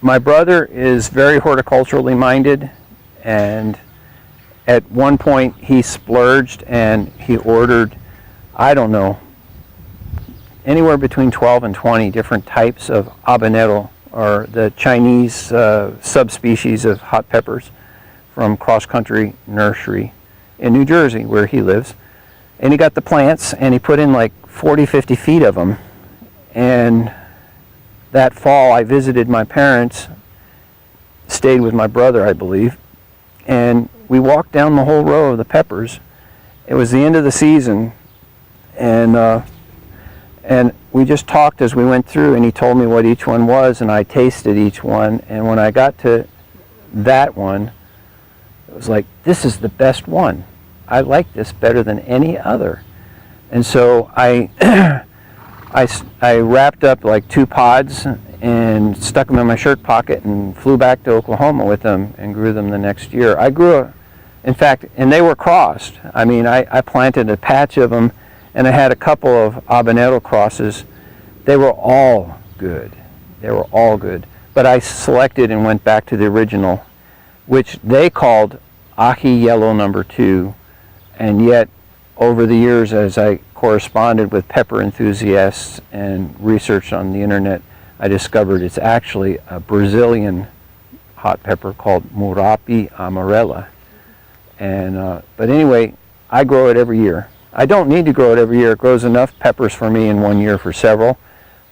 My brother is very horticulturally minded, and at one point he splurged and he ordered, I don't know, anywhere between 12 and 20 different types of habanero, or the Chinese subspecies of hot peppers, from Cross Country Nursery in New Jersey, where he lives. And he got the plants, and he put in like 40, 50 feet of them. And that fall I visited my parents, stayed with my brother, I believe, and we walked down the whole row of the peppers. It was the end of the season, and we just talked as we went through, and he told me what each one was, and I tasted each one, and when I got to that one, it was like, this is the best one. I like this better than any other. And so I wrapped up like 2 pods and stuck them in my shirt pocket and flew back to Oklahoma with them and grew them the next year. I grew, in fact, and they were crossed. I mean, I planted a patch of them, and I had a couple of habanero crosses. They were all good. They were all good. But I selected and went back to the original, which they called Aji Yellow No. 2, and yet over the years, as I corresponded with pepper enthusiasts and researched on the internet, I discovered it's actually a Brazilian hot pepper called Murupi Amarela. And but anyway, I grow it every year. I don't need to grow it every year. It grows enough peppers for me in one year for several,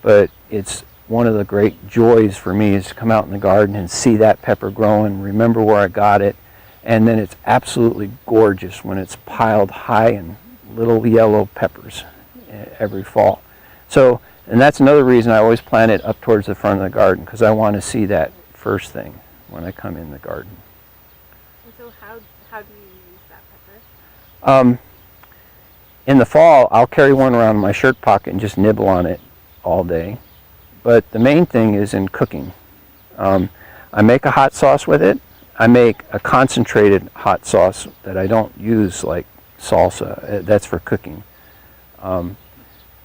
but it's one of the great joys for me is to come out in the garden and see that pepper growing, remember where I got it, and then it's absolutely gorgeous when it's piled high in little yellow peppers every fall. So, and that's another reason I always plant it up towards the front of the garden, because I want to see that first thing when I come in the garden. And so how do you use that pepper? In the fall, I'll carry one around in my shirt pocket and just nibble on it all day. But the main thing is in cooking. I make a hot sauce with it. I make a concentrated hot sauce that I don't use like salsa. That's for cooking. And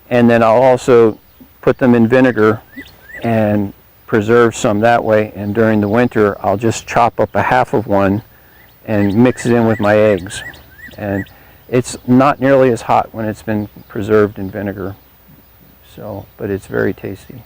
then I'll also put them in vinegar and preserve some that way. And during the winter, I'll just chop up a half of one and mix it in with my eggs. And it's not nearly as hot when it's been preserved in vinegar. So, but it's very tasty.